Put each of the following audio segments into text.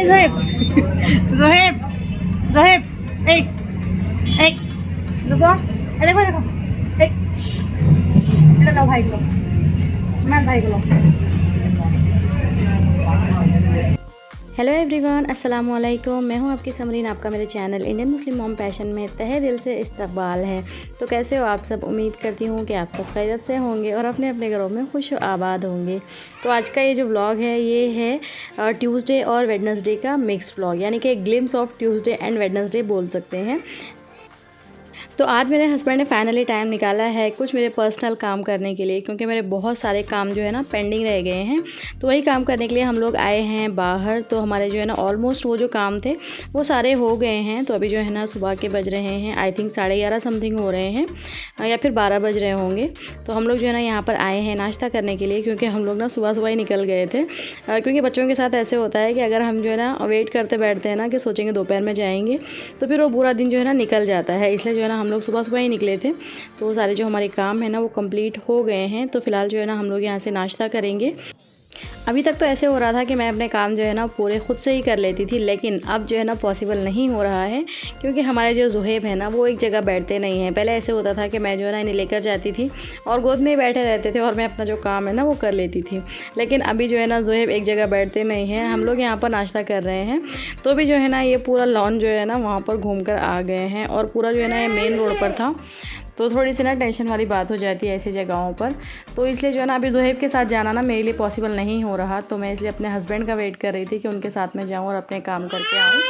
Zohib, Zohib, Zohib, hey, hey, रुको, देखो देखो, hey, इधर लो भाई को, मैं भाई को लो। हेलो एवरीवन, अस्सलाम वालेकुम। मैं हूं आपकी समरीन। आपका मेरे channel Indian Muslim mom passion में तहे दिल से इस्तकबाल है। तो कैसे हो आप सब? उम्मीद करती हूं कि आप सब खैरियत से होंगे और अपने अपने घरों में खुश आबाद होंगे। तो आज का ये जो व्लॉग है ये है ट्यूसडे और वेडनेसडे का मिक्स्ड व्लॉग, यानी कि एक glimpse of Tuesday and Wednesday बोल सकते हैं। तो आज मेरे हस्बैंड ने फाइनली टाइम निकाला है कुछ मेरे पर्सनल काम करने के लिए, क्योंकि मेरे बहुत सारे काम जो है ना पेंडिंग रह गए हैं। तो वही काम करने के लिए हम लोग आए हैं बाहर। तो हमारे जो है ना ऑलमोस्ट वो जो काम थे वो सारे हो गए हैं। तो अभी जो है ना सुबह के बज रहे हैं, आई थिंक 11:30 समथिंग हो रहे हैं या फिर 12 बज रहे होंगे। तो हम लोग जो है ना यहाँ पर आए हैं नाश्ता करने के लिए, क्योंकि हम लोग ना सुबह सुबह ही निकल गए थे। क्योंकि बच्चों के साथ ऐसे होता है कि अगर हम जो है ना वेट करते बैठते हैं ना कि सोचेंगे दोपहर में जाएंगे, तो फिर वो पूरा दिन जो है ना निकल जाता है। इसलिए जो है ना हम लोग सुबह सुबह ही निकले थे। तो सारे जो हमारे काम है ना वो कंप्लीट हो गए हैं। तो फ़िलहाल जो है ना हम लोग यहाँ से नाश्ता करेंगे। अभी तक तो ऐसे हो रहा था कि मैं अपने काम जो है ना पूरे ख़ुद से ही कर लेती थी, लेकिन अब जो है ना पॉसिबल नहीं हो रहा है, क्योंकि हमारे जो ज़ुहैब है ना वो एक जगह बैठते नहीं हैं। पहले ऐसे होता था कि मैं जो है ना इन्हें लेकर जाती थी और गोद में ही बैठे रहते थे और मैं अपना जो काम है ना वो कर लेती थी। लेकिन अभी जो है ना ज़ुहैब एक जगह बैठते नहीं हैं। हम लोग यहाँ पर नाश्ता कर रहे हैं, तो भी जो है ना ये पूरा लॉन जो है ना वहाँ पर घूम कर आ गए हैं। और पूरा जो है ना ये मेन रोड पर था, तो थोड़ी सी ना टेंशन वाली बात हो जाती है ऐसी जगहों पर। तो इसलिए जो है ना अभी ज़ुहैब के साथ जाना ना मेरे लिए पॉसिबल नहीं हो रहा। तो मैं इसलिए अपने हस्बैंड का वेट कर रही थी कि उनके साथ में जाऊं और अपने काम करके आऊं।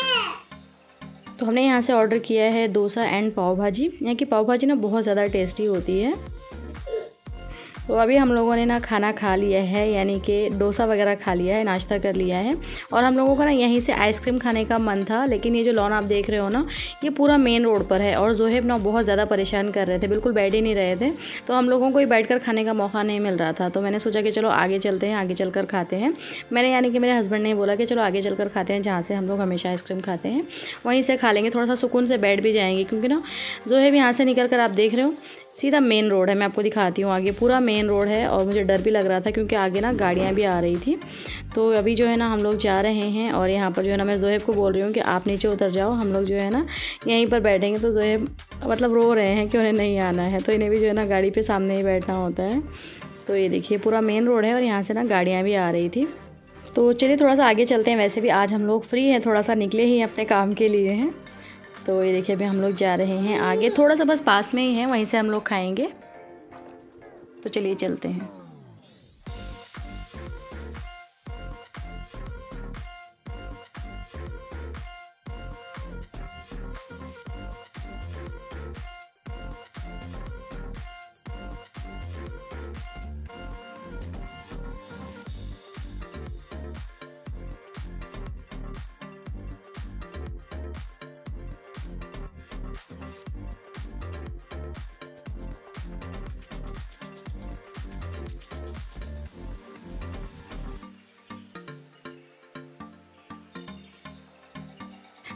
तो हमने यहाँ से ऑर्डर किया है डोसा एंड पाव भाजी। यहाँ की पाव भाजी ना बहुत ज़्यादा टेस्टी होती है। तो अभी हम लोगों ने ना खाना खा लिया है, यानी कि डोसा वगैरह खा लिया है, नाश्ता कर लिया है। और हम लोगों का ना यहीं से आइसक्रीम खाने का मन था, लेकिन ये जो लॉन आप देख रहे हो ना ये पूरा मेन रोड पर है और ज़ुहैब ना बहुत ज़्यादा परेशान कर रहे थे, बिल्कुल बैठ ही नहीं रहे थे। तो हम लोगों को ही बैठकर खाने का मौका नहीं मिल रहा था। तो मैंने सोचा कि चलो आगे चलते हैं, आगे चलकर खाते हैं। मैंने यानी कि मेरे हस्बैंड ने बोला कि चलो आगे चलकर खाते हैं, जहाँ से हम लोग हमेशा आइसक्रीम खाते हैं वहीं से खा लेंगे, थोड़ा सा सुकून से बैठ भी जाएंगे। क्योंकि ना ज़ुहैब यहाँ से निकल कर आप देख रहे हो सीधा मेन रोड है। मैं आपको दिखाती हूँ, आगे पूरा मेन रोड है और मुझे डर भी लग रहा था क्योंकि आगे ना गाड़ियाँ भी आ रही थी। तो अभी जो है ना हम लोग जा रहे हैं और यहाँ पर जो है ना मैं ज़ुहैब को बोल रही हूँ कि आप नीचे उतर जाओ, हम लोग जो है ना यहीं पर बैठेंगे। तो ज़ुहैब मतलब रो रहे हैं कि उन्हें नहीं आना है, तो इन्हें भी जो है ना गाड़ी पर सामने ही बैठना होता है। तो ये देखिए पूरा मेन रोड है और यहाँ से ना गाड़ियाँ भी आ रही थी। तो चलिए थोड़ा सा आगे चलते हैं। वैसे भी आज हम लोग फ्री हैं, थोड़ा सा निकले ही अपने काम के लिए हैं। तो ये देखिए अभी हम लोग जा रहे हैं आगे, थोड़ा सा बस पास में ही है, वहीं से हम लोग खाएंगे। तो चलिए चलते हैं।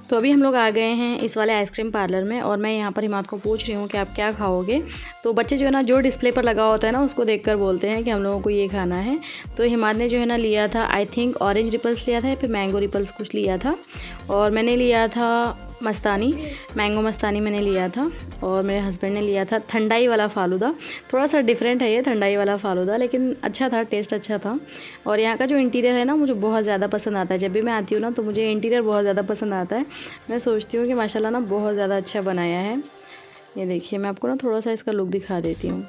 तो अभी हम लोग आ गए हैं इस वाले आइसक्रीम पार्लर में और मैं यहाँ पर हिमाद को पूछ रही हूँ कि आप क्या खाओगे। तो बच्चे जो है ना जो डिस्प्ले पर लगा होता है ना उसको देखकर बोलते हैं कि हम लोगों को ये खाना है। तो हिमाद ने जो है ना लिया था आई थिंक ऑरेंज रिपल्स लिया था या फिर मैंगो रिपल्स कुछ लिया था, और मैंने लिया था मस्तानी, मैंगो मस्तानी मैंने लिया था। और मेरे हस्बैंड ने लिया था ठंडाई वाला फ़ालूदा। थोड़ा सा डिफरेंट है ये ठंडाई वाला फ़ालूदा, लेकिन अच्छा था, टेस्ट अच्छा था। और यहाँ का जो इंटीरियर है ना मुझे बहुत ज़्यादा पसंद आता है। जब भी मैं आती हूँ ना तो मुझे इंटीरियर बहुत ज़्यादा पसंद आता है। मैं सोचती हूँ कि माशाल्लाह ना बहुत ज़्यादा अच्छा बनाया है। ये देखिए मैं आपको ना थोड़ा सा इसका लुक दिखा देती हूँ।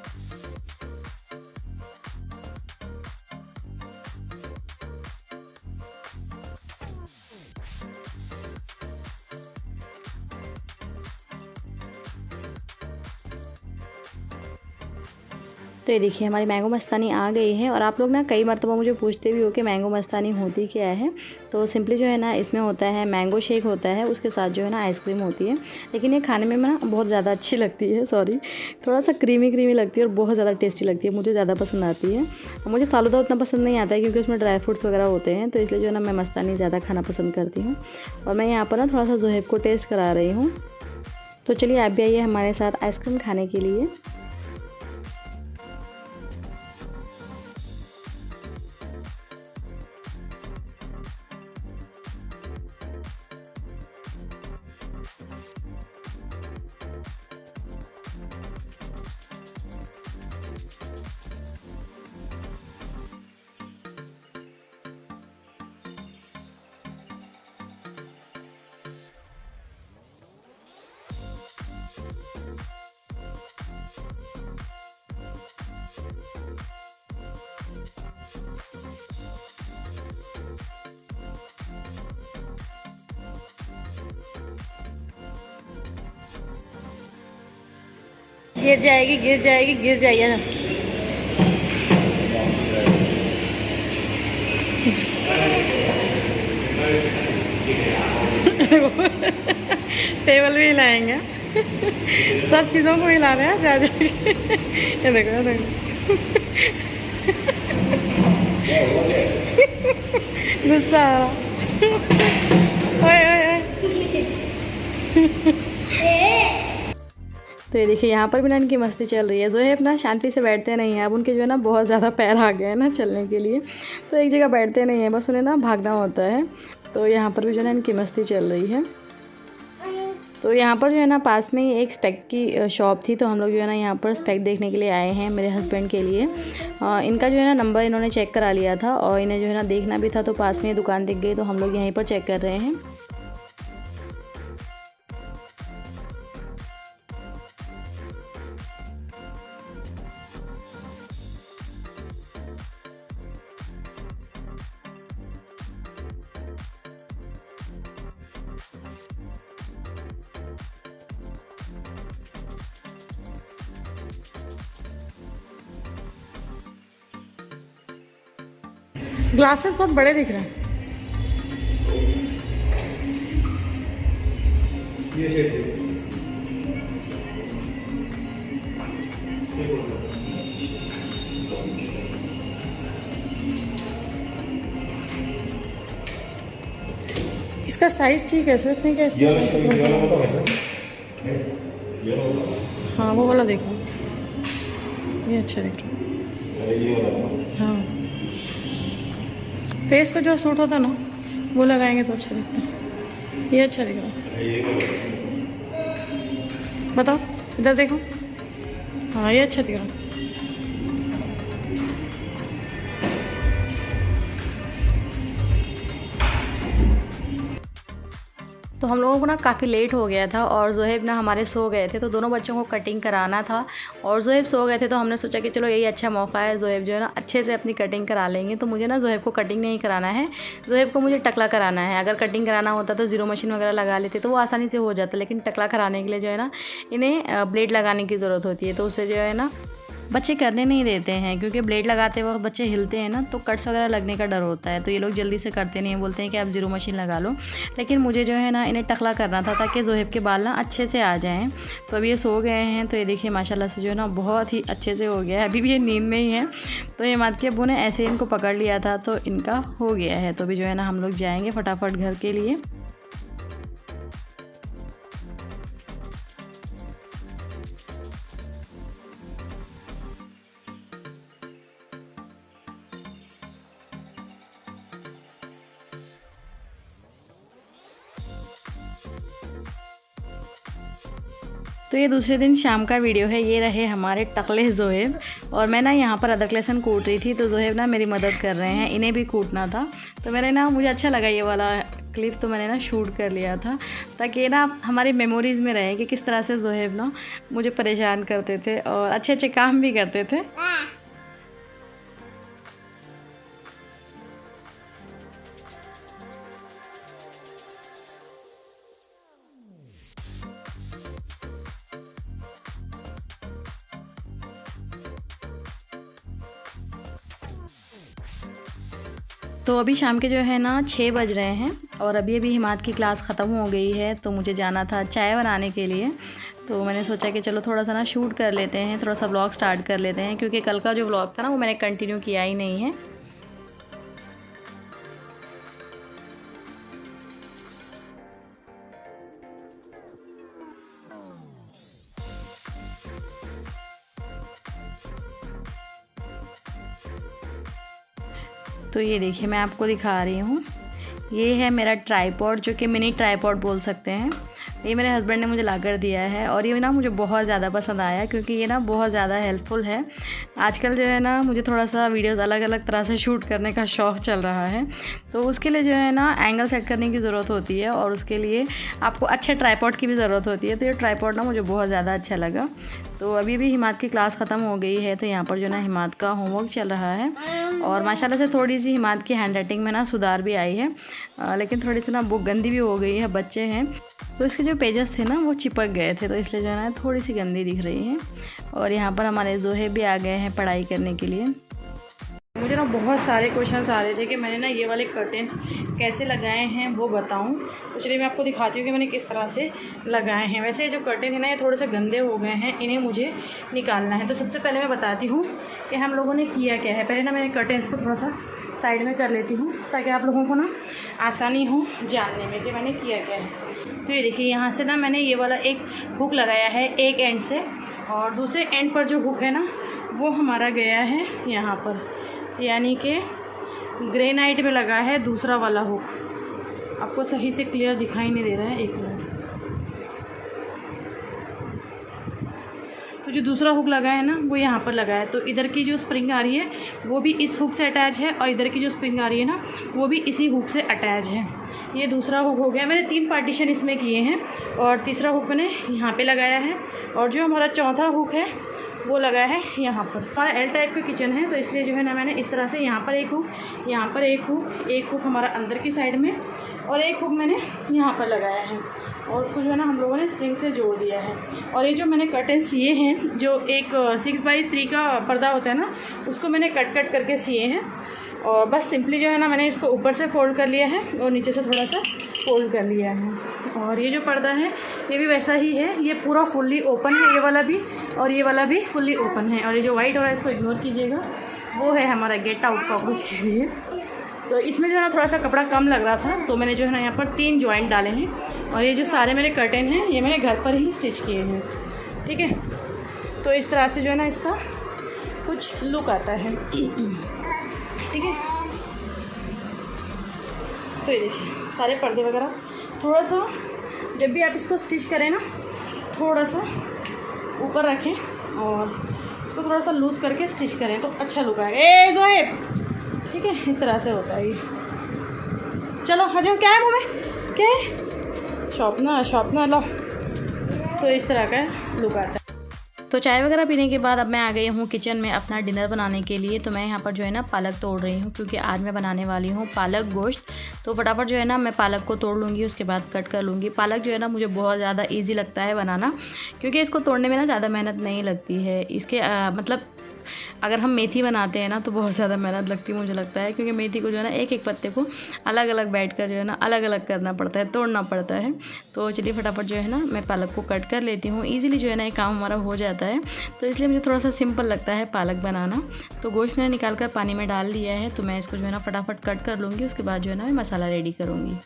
तो ये देखिए हमारी मैंगो मस्तानी आ गई है। और आप लोग ना कई मरतबा मुझे पूछते भी हो कि मैंगो मस्तानी होती क्या है। तो सिंपली जो है ना इसमें होता है मैंगो शेक होता है, उसके साथ जो है ना आइसक्रीम होती है। लेकिन ये खाने में ना बहुत ज़्यादा अच्छी लगती है, थोड़ा सा क्रीमी क्रीमी लगती है और बहुत ज़्यादा टेस्टी लगती है, मुझे ज़्यादा पसंद आती है। और मुझे फ़ालूदा उतना पसंद नहीं आता है क्योंकि उसमें ड्राई फ्रूट्स वगैरह होते हैं, तो इसलिए जो है ना मैं मस्तानी ज़्यादा खाना पसंद करती हूँ। और मैं यहाँ पर ना थोड़ा सा ज़ुहैब को टेस्ट करा रही हूँ। तो चलिए आप भी आइए हमारे साथ आइसक्रीम खाने के लिए। गिर जाएगी गिर जाएगी गिर जाएगी ना। टेबल भी हिलाएंगे। सब चीज़ों को हिला रहे हैं जा जाके। ये देखो गुस्सा आ रहा। ओए ओए तो ये देखिए यहाँ पर भी ना इनकी मस्ती चल रही है। ज़ोहैब ना शांति से बैठते नहीं हैं। अब उनके जो है ना बहुत ज़्यादा पैर आ गए हैं ना चलने के लिए, तो एक जगह बैठते नहीं हैं, बस उन्हें ना भागना होता है। तो यहाँ पर भी जो है ना इनकी मस्ती चल रही है। तो यहाँ पर जो है ना पास में ही एक स्पेक्ट की शॉप थी, तो हम लोग जो है ना यहाँ पर स्पेक्ट देखने के लिए आए हैं मेरे हस्बैंड के लिए। इनका जो है ना नंबर इन्होंने चेक करा लिया था और इन्हें जो है ना देखना भी था, तो पास में ये दुकान दिख गई, तो हम लोग यहीं पर चेक कर रहे हैं। ग्लासेस बहुत बड़े दिख रहे हैं। इसका साइज ठीक है, सिर्फ नहीं क्या हाँ वो वाला देखो, ये अच्छा दिख रहा है। हाँ फेस पे जो सूट होता है ना वो लगाएंगे तो अच्छा दिखता है। ये अच्छा दिख रहा है, बताओ इधर देखो। हाँ ये अच्छा दिख रहा है। तो हम लोगों को ना काफ़ी लेट हो गया था और ज़ोहैब ना हमारे सो गए थे, तो दोनों बच्चों को कटिंग कराना था और ज़ोहैब सो गए थे, तो हमने सोचा कि चलो यही अच्छा मौका है, ज़ोहैब जो है ना अच्छे से अपनी कटिंग करा लेंगे। तो मुझे ना ज़ोहैब को कटिंग नहीं कराना है, ज़ोहैब को मुझे टकला कराना है। अगर कटिंग कराना होता तो ज़ीरो मशीन वगैरह लगा लेते तो वो आसानी से हो जाता, लेकिन टकला कराने के लिए जो है ना इन्हें ब्लेड लगाने की ज़रूरत होती है, तो उससे जो है ना बच्चे करने नहीं देते हैं, क्योंकि ब्लेड लगाते वक्त बच्चे हिलते हैं ना तो कट्स वगैरह लगने का डर होता है, तो ये लोग जल्दी से करते नहीं हैं, बोलते हैं कि आप ज़ीरो मशीन लगा लो। लेकिन मुझे जो है ना इन्हें टकला करना था ताकि ज़ोहैब के बाल ना अच्छे से आ जाएं। तो अभी ये सो गए हैं, तो ये देखिए माशाल्लाह से जो है ना बहुत ही अच्छे से हो गया है। अभी भी ये नींद में ही है, तो ये मात के अब्बू ने ऐसे इनको पकड़ लिया था तो इनका हो गया है। तो अभी जो है ना हम लोग जाएँगे फटाफट घर के लिए। तो ये दूसरे दिन शाम का वीडियो है। ये रहे हमारे टकले ज़ोहैब, और मैं ना यहाँ पर अदरक लहसुन कूट रही थी, तो ज़ोहैब ना मेरी मदद कर रहे हैं, इन्हें भी कूटना था। तो मैंने ना मुझे अच्छा लगा ये वाला क्लिप, तो मैंने ना शूट कर लिया था ताकि ना हमारी मेमोरीज़ में रहे कि किस तरह से ज़ोहैब ना मुझे परेशान करते थे और अच्छे अच्छे काम भी करते थे। तो अभी शाम के जो है ना 6 बज रहे हैं और अभी हिमात की क्लास ख़त्म हो गई है, तो मुझे जाना था चाय बनाने के लिए। तो मैंने सोचा कि चलो थोड़ा सा ना शूट कर लेते हैं, थोड़ा सा व्लॉग स्टार्ट कर लेते हैं, क्योंकि कल का जो व्लॉग था ना वो मैंने कंटिन्यू किया ही नहीं है। तो ये देखिए मैं आपको दिखा रही हूँ, ये है मेरा ट्राइपॉड, जो कि मिनी ट्राइपॉड बोल सकते हैं। ये मेरे हस्बैंड ने मुझे ला कर दिया है और ये ना मुझे बहुत ज़्यादा पसंद आया, क्योंकि ये ना बहुत ज़्यादा हेल्पफुल है। आजकल जो है ना मुझे थोड़ा सा वीडियोस अलग अलग तरह से शूट करने का शौक़ चल रहा है, तो उसके लिए जो है ना एंगल सेट करने की ज़रूरत होती है और उसके लिए आपको अच्छे ट्राइपॉड की भी ज़रूरत होती है। तो ये ट्राइपॉड ना मुझे बहुत ज़्यादा अच्छा लगा। तो अभी भी हिमात की क्लास ख़त्म हो गई है, तो यहाँ पर जो ना हिमात का होमवर्क चल रहा है और माशाल्लाह से थोड़ी सी हिमात की हैंड राइटिंग में ना सुधार भी आई है, लेकिन थोड़ी सी ना बुक गंदी भी हो गई है, बच्चे हैं। तो इसके जो पेजेस थे ना वो चिपक गए थे, तो इसलिए जो है ना थोड़ी सी गंदी दिख रही हैं। और यहाँ पर हमारे जोहे भी आ गए हैं पढ़ाई करने के लिए। मुझे ना बहुत सारे क्वेश्चंस आ रहे थे कि मैंने ना ये वाले कर्टेंस कैसे लगाए हैं वो बताऊं। तो चलिए मैं आपको दिखाती हूँ कि मैंने किस तरह से लगाए हैं। वैसे ये जो कर्टेन है ना ये थोड़े से गंदे हो गए हैं, इन्हें मुझे निकालना है। तो सबसे पहले मैं बताती हूँ कि हम लोगों ने किया क्या है। पहले ना मैंने कर्टेंस को थोड़ा सा साइड में कर लेती हूँ ताकि आप लोगों को ना आसानी हो जानने में कि मैंने किया क्या है। तो ये देखिए यहाँ से ना मैंने ये वाला एक हुक लगाया है एक एंड से, और दूसरे एंड पर जो हुक है ना वो हमारा गया है यहाँ पर, यानी कि ग्रेनाइट में लगा है दूसरा वाला हुक। आपको सही से क्लियर दिखाई नहीं दे रहा है, एक मिनट। तो जो दूसरा हुक लगा है ना वो यहाँ पर लगा है। तो इधर की जो स्प्रिंग आ रही है वो भी इस हुक से अटैच है, और इधर की जो स्प्रिंग आ रही है ना वो भी इसी हुक से अटैच है। ये दूसरा हुक हो गया। मैंने 3 पार्टीशन इसमें किए हैं, और तीसरा हुक मैंने यहाँ पे लगाया है, और जो हमारा चौथा हुक है वो लगा है यहाँ पर। हमारा एल टाइप का किचन है, तो इसलिए जो है ना मैंने इस तरह से यहाँ पर एक हुक, यहाँ पर एक हुक हमारा अंदर की साइड में, और एक हुक मैंने यहाँ पर लगाया है, और उसको जो है ना हम लोगों ने स्प्रिंग से जोड़ दिया है। और ये जो मैंने कर्टेन सिए हैं, जो एक 6x3 का पर्दा होता है ना उसको मैंने कट करके सिए हैं, और बस सिंपली जो है ना मैंने इसको ऊपर से फोल्ड कर लिया है और नीचे से थोड़ा सा फोल्ड कर लिया है। और ये जो पर्दा है ये भी वैसा ही है, ये पूरा फुल्ली ओपन है, ये वाला भी और ये वाला भी फुल्ली ओपन है। और ये जो वाइट हो रहा है इसको इग्नोर कीजिएगा, वो है हमारा गेट आउट कॉकरोच के लिए। तो इसमें जो है ना थोड़ा सा कपड़ा कम लग रहा था, तो मैंने जो है ना यहाँ पर 3 जॉइंट डाले हैं, और ये जो सारे मेरे कर्टेन हैं ये मैंने घर पर ही स्टिच किए हैं। ठीक है, तो इस तरह से जो है ना इसका कुछ लुक आता है। ठीक है, तो ये देखिए सारे पर्दे वगैरह थोड़ा सा जब भी आप इसको स्टिच करें ना थोड़ा सा ऊपर रखें और इसको थोड़ा सा लूज़ करके स्टिच करें तो अच्छा लुक आएगा। ए जोहेब, ठीक है, इस तरह से होता है ये। चलो आ जाओ, क्या है मुँह में, क्या है, शॉर्पनर लो। तो इस तरह का लुक आता है। तो चाय वगैरह पीने के बाद अब मैं आ गई हूँ किचन में अपना डिनर बनाने के लिए। तो मैं यहाँ पर जो है ना पालक तोड़ रही हूँ, क्योंकि आज मैं बनाने वाली हूँ पालक गोश्त। तो फटाफट जो है ना मैं पालक को तोड़ लूँगी, उसके बाद कट कर लूँगी। पालक जो है ना मुझे बहुत ज़्यादा ईजी लगता है बनाना, क्योंकि इसको तोड़ने में ना ज़्यादा मेहनत नहीं लगती है। इसके मतलब अगर हम मेथी बनाते हैं ना तो बहुत ज़्यादा मेहनत लगती है मुझे लगता है, क्योंकि मेथी को जो है ना एक एक पत्ते को अलग अलग बैठकर जो है ना अलग अलग करना पड़ता है, तोड़ना पड़ता है। तो चलिए फटाफट जो है ना मैं पालक को कट कर लेती हूँ। ईज़िली जो है ना ये काम हमारा हो जाता है, तो इसलिए मुझे थोड़ा सा सिंपल लगता है पालक बनाना। तो गोश्त मैंने निकाल कर पानी में डाल दिया है, तो मैं इसको जो है ना फटाफट कट कर लूँगी। उसके बाद जो है ना मैं मसाला रेडी करूँगी।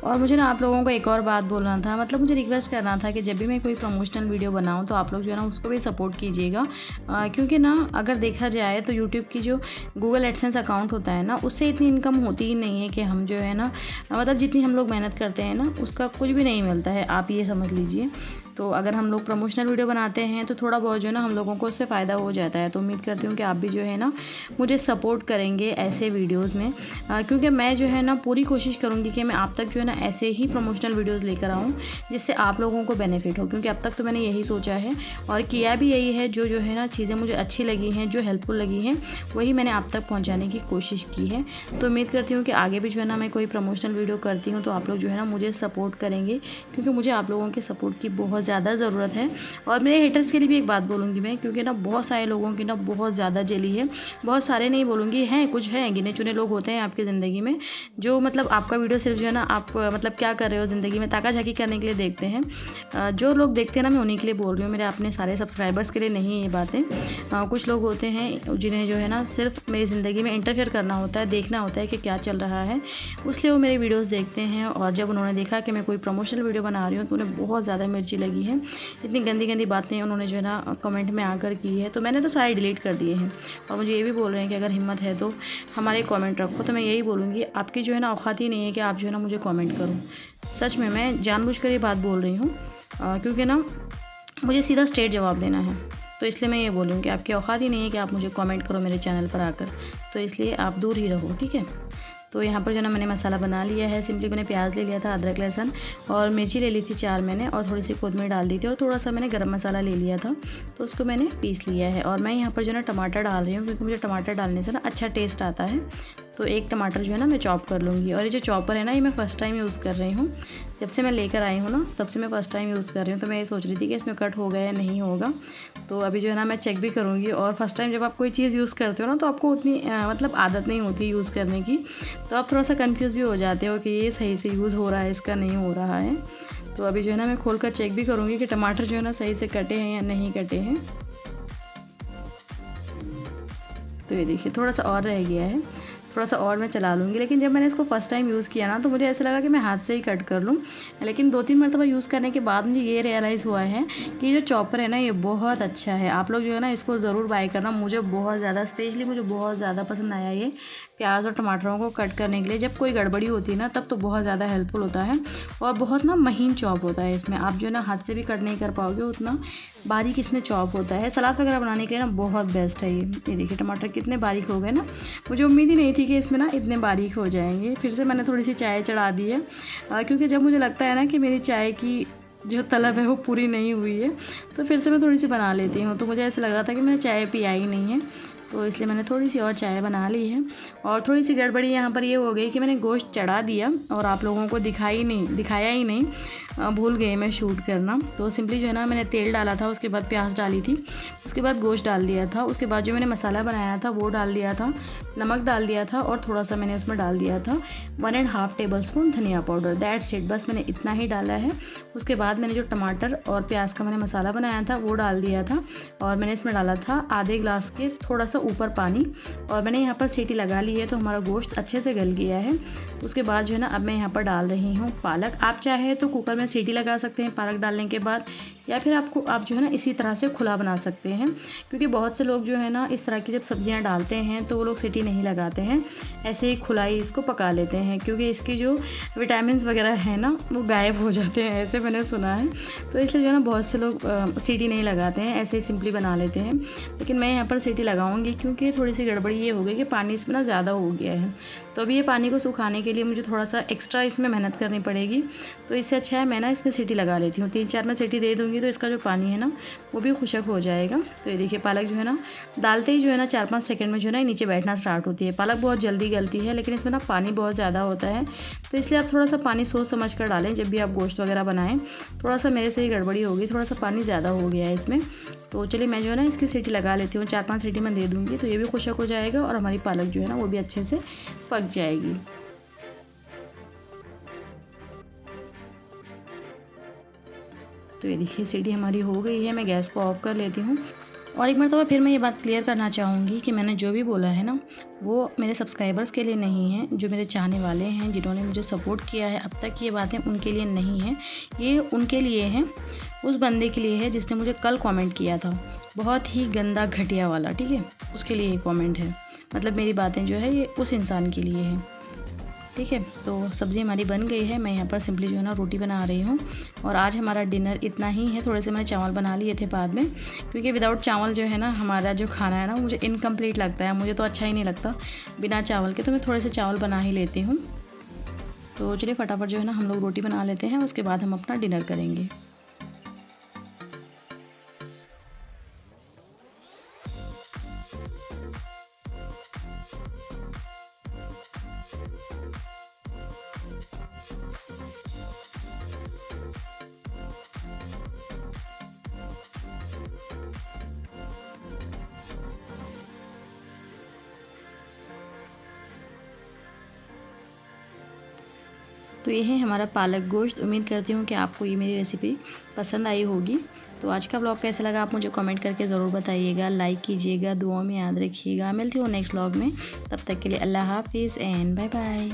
और मुझे ना आप लोगों को एक और बात बोलना था, मतलब मुझे रिक्वेस्ट करना था कि जब भी मैं कोई प्रमोशनल वीडियो बनाऊं तो आप लोग जो है ना उसको भी सपोर्ट कीजिएगा, क्योंकि ना अगर देखा जाए तो यूट्यूब की जो गूगल एडसेंस अकाउंट होता है ना उससे इतनी इनकम होती ही नहीं है कि हम जो है ना मतलब जितनी हम लोग मेहनत करते हैं ना उसका कुछ भी नहीं मिलता है, आप ये समझ लीजिए। तो अगर हम लोग प्रमोशनल वीडियो बनाते हैं तो थोड़ा बहुत जो है ना हम लोगों को उससे फ़ायदा हो जाता है। तो उम्मीद करती हूँ कि आप भी जो है ना मुझे सपोर्ट करेंगे ऐसे वीडियोस में, क्योंकि मैं जो है ना पूरी कोशिश करूँगी कि मैं आप तक जो है ना ऐसे ही प्रमोशनल वीडियोस लेकर आऊँ जिससे आप लोगों को बेनिफिट हो। क्योंकि अब तक तो मैंने यही सोचा है और किया भी यही है, जो है ना चीज़ें मुझे अच्छी लगी हैं, जो हेल्पफुल लगी हैं वही मैंने आप तक पहुँचाने की कोशिश की है। तो उम्मीद करती हूँ कि आगे भी जो है ना मैं कोई प्रमोशनल वीडियो करती हूँ तो आप लोग जो है ना मुझे सपोर्ट करेंगे, क्योंकि मुझे आप लोगों के सपोर्ट की बहुत ज़्यादा ज़रूरत है। और मेरे हेटर्स के लिए भी एक बात बोलूँगी मैं, क्योंकि ना बहुत सारे लोगों की ना बहुत ज़्यादा जली है, बहुत सारे नहीं बोलूँगी, हैं कुछ हैं गिने चुने लोग होते हैं आपकी ज़िंदगी में जो मतलब आपका वीडियो सिर्फ जो है ना आप मतलब क्या कर रहे हो ज़िंदगी में ताका झाकी करने के लिए देखते हैं। जो लोग देखते हैं ना मैं उन्हीं के लिए बोल रही हूँ, मेरे अपने सारे सब्सक्राइबर्स के लिए नहीं ये बातें। कुछ लोग होते हैं जिन्हें जो है ना सिर्फ मेरी ज़िंदगी में इंटरफेयर करना होता है, देखना होता है कि क्या चल रहा है, इसलिए वो मेरे वीडियोज़ देखते हैं। और जब उन्होंने देखा कि मैं कोई प्रमोशनल वीडियो बना रही हूँ तो उन्हें बहुत ज़्यादा मिर्ची लगी है, इतनी गंदी गंदी बातें उन्होंने जो है ना कमेंट में आकर की है। तो मैंने तो सारे डिलीट कर दिए हैं, और मुझे ये भी बोल रहे हैं कि अगर हिम्मत है तो हमारे कमेंट रखो। तो मैं यही बोलूँगी, आपकी जो है ना औकात ही नहीं है कि आप जो है ना मुझे कमेंट करो। सच में मैं जानबूझकर ये बात बोल रही हूँ, क्योंकि ना मुझे सीधा स्ट्रेट जवाब देना है। तो इसलिए मैं ये बोलूँगी आपकी औकात ही नहीं है कि आप मुझे कमेंट करो मेरे चैनल पर आकर, तो इसलिए आप दूर ही रहो, ठीक है। तो यहाँ पर जो ना मैंने मसाला बना लिया है। सिंपली मैंने प्याज ले लिया था, अदरक लहसुन और मिर्ची ले ली थी 4 मैंने, और थोड़ी सी कोतमीर डाल दी थी, और थोड़ा सा मैंने गरम मसाला ले लिया था, तो उसको मैंने पीस लिया है। और मैं यहाँ पर जो ना टमाटर डाल रही हूँ, क्योंकि मुझे टमाटर डालने से ना अच्छा टेस्ट आता है। तो एक टमाटर जो है ना मैं चॉप कर लूँगी। और ये जो चॉपर है ना, ये मैं फ़र्स्ट टाइम यूज़ कर रही हूँ। जब से मैं लेकर आई हूँ ना, तब से मैं फ़र्स्ट टाइम यूज़ कर रही हूँ। तो मैं ये सोच रही थी कि इसमें कट होगा या नहीं होगा। तो अभी जो है ना मैं चेक भी करूँगी। और फर्स्ट टाइम जब आप कोई चीज़ यूज़ करते हो ना, तो आपको उतनी मतलब आदत नहीं होती यूज़ करने की, तो आप थोड़ा सा कन्फ्यूज़ भी हो जाते हो कि ये सही से यूज़ हो रहा है, इसका नहीं हो रहा है। तो अभी जो है ना मैं खोल कर चेक भी करूँगी कि टमाटर जो है ना सही से कटे हैं या नहीं कटे हैं। तो ये देखिए थोड़ा सा और रह गया है, थोड़ा सा और मैं चला लूँगी। लेकिन जब मैंने इसको फ़र्स्ट टाइम यूज़ किया ना, तो मुझे ऐसा लगा कि मैं हाथ से ही कट कर लूँ। लेकिन 2-3 मरतबा यूज़ करने के बाद मुझे ये रियलाइज़ हुआ है कि ये जो चॉपर है ना, ये बहुत अच्छा है। आप लोग जो है ना इसको ज़रूर बाय करना। मुझे बहुत ज़्यादा, स्पेशली मुझे बहुत ज़्यादा पसंद आया ये प्याज और टमाटरों को कट करने के लिए। जब कोई गड़बड़ी होती है ना, तब तो बहुत ज़्यादा हेल्पफुल होता है। और बहुत ना महीन चॉप होता है इसमें। आप जो है ना हाथ से भी कट नहीं कर पाओगे, उतना बारीक इसमें चॉप होता है। सलाद वगैरह बनाने के लिए ना बहुत बेस्ट है ये देखिए टमाटर कितने बारीक हो गए ना। मुझे उम्मीद ही नहीं थी कि इसमें ना इतने बारीक हो जाएंगे। फिर से मैंने थोड़ी सी चाय चढ़ा दी है, क्योंकि जब मुझे लगता है ना कि मेरी चाय की जो तलब है वो पूरी नहीं हुई है, तो फिर से मैं थोड़ी सी बना लेती हूँ। तो मुझे ऐसा लग रहा था कि मैंने चाय पिया ही नहीं है, तो इसलिए मैंने थोड़ी सी और चाय बना ली है। और थोड़ी सी गड़बड़ी यहाँ पर ये हो गई कि मैंने गोश्त चढ़ा दिया और आप लोगों को दिखाया ही नहीं, भूल गए मैं शूट करना। तो सिंपली जो है ना मैंने तेल डाला था, उसके बाद प्याज डाली थी, उसके बाद गोश्त डाल दिया था, उसके बाद जो मैंने मसाला बनाया था वो डाल दिया था, नमक डाल दिया था और थोड़ा सा मैंने उसमें डाल दिया था 1.5 टेबलस्पून धनिया पाउडर। दैट्स इट, बस मैंने इतना ही डाला है। उसके बाद मैंने जो टमाटर और प्याज का मैंने मसाला बनाया था वो डाल दिया था और मैंने इसमें डाला था आधे गिलास के थोड़ा सा ऊपर पानी। और मैंने यहाँ पर सीटी लगा ली है, तो हमारा गोश्त अच्छे से गल गया है। उसके बाद जो है ना अब मैं यहाँ पर डाल रही हूँ पालक। आप चाहे तो कुकर में सीटी लगा सकते हैं पालक डालने के बाद, या फिर आप जो है ना इसी तरह से खुला बना सकते हैं। क्योंकि बहुत से लोग जो है ना इस तरह की जब सब्जियां डालते हैं तो वो लोग सीटी नहीं लगाते हैं, ऐसे ही खुलाई इसको पका लेते हैं, क्योंकि इसकी जो विटामिन्स वगैरह है ना वो गायब हो जाते हैं, ऐसे मैंने सुना है। तो इसलिए जो है ना बहुत से लोग सीटी नहीं लगाते हैं, ऐसे ही सिंपली बना लेते हैं। लेकिन मैं यहाँ पर सीटी लगाऊंगी, क्योंकि थोड़ी सी गड़बड़ी ये हो गई कि पानी इसमें ना ज़्यादा हो गया है। तो अभी ये पानी को सुखाने के लिए मुझे थोड़ा सा एक्स्ट्रा इसमें मेहनत करनी पड़ेगी। तो इससे अच्छा है मैं ना इसमें सीटी लगा लेती हूँ। 3-4 मैं सीटी दे दूँगी तो इसका जो पानी है ना वो भी खुशक हो जाएगा। तो ये देखिए पालक जो है ना डालते ही जो है ना 4-5 सेकंड में जो है ना नीचे बैठना स्टार्ट होती है। पालक बहुत जल्दी गलती है, लेकिन इसमें ना पानी बहुत ज़्यादा होता है, तो इसलिए आप थोड़ा सा पानी सोच समझ कर डालें जब भी आप गोश्त वगैरह बनाएं। थोड़ा सा मेरे से ही गड़बड़ी होगी, थोड़ा सा पानी ज़्यादा हो गया है इसमें। तो चलिए मैं जो है ना इसकी सीटी लगा लेती हूँ, 4-5 सीटी मैं दे दूँगी, तो ये भी खुशक हो जाएगा और हमारी पालक जो है ना वो भी अच्छे से पक जाएगी। तो ये देखिए सीटी हमारी हो गई है, मैं गैस को ऑफ़ कर लेती हूँ। और एक मरतबा फिर मैं ये बात क्लियर करना चाहूँगी कि मैंने जो भी बोला है ना वो मेरे सब्सक्राइबर्स के लिए नहीं है, जो मेरे चाहने वाले हैं, जिन्होंने मुझे सपोर्ट किया है अब तक, ये बातें उनके लिए नहीं है। ये उनके लिए है, उस बंदे के लिए है जिसने मुझे कल कमेंट किया था, बहुत ही गंदा घटिया वाला, ठीक है, उसके लिए ये कमेंट है। मतलब मेरी बातें जो है ये उस इंसान के लिए है, ठीक है। तो सब्ज़ी हमारी बन गई है, मैं यहाँ पर सिंपली जो है ना रोटी बना रही हूँ। और आज हमारा डिनर इतना ही है। थोड़े से मैंने चावल बना लिए थे बाद में, क्योंकि विदाउट चावल जो है ना हमारा जो खाना है ना मुझे इनकम्प्लीट लगता है, मुझे तो अच्छा ही नहीं लगता बिना चावल के। तो मैं थोड़े से चावल बना ही लेती हूँ। तो चलिए फटाफट जो है ना हम लोग रोटी बना लेते हैं, उसके बाद हम अपना डिनर करेंगे। तो ये है हमारा पालक गोश्त। उम्मीद करती हूँ कि आपको ये मेरी रेसिपी पसंद आई होगी। तो आज का ब्लॉग कैसा लगा आप मुझे कमेंट करके ज़रूर बताइएगा, लाइक कीजिएगा, दुआ में याद रखिएगा। मिलती हूँ नेक्स्ट ब्लॉग में, तब तक के लिए अल्लाह हाफिज़ एंड बाय बाय।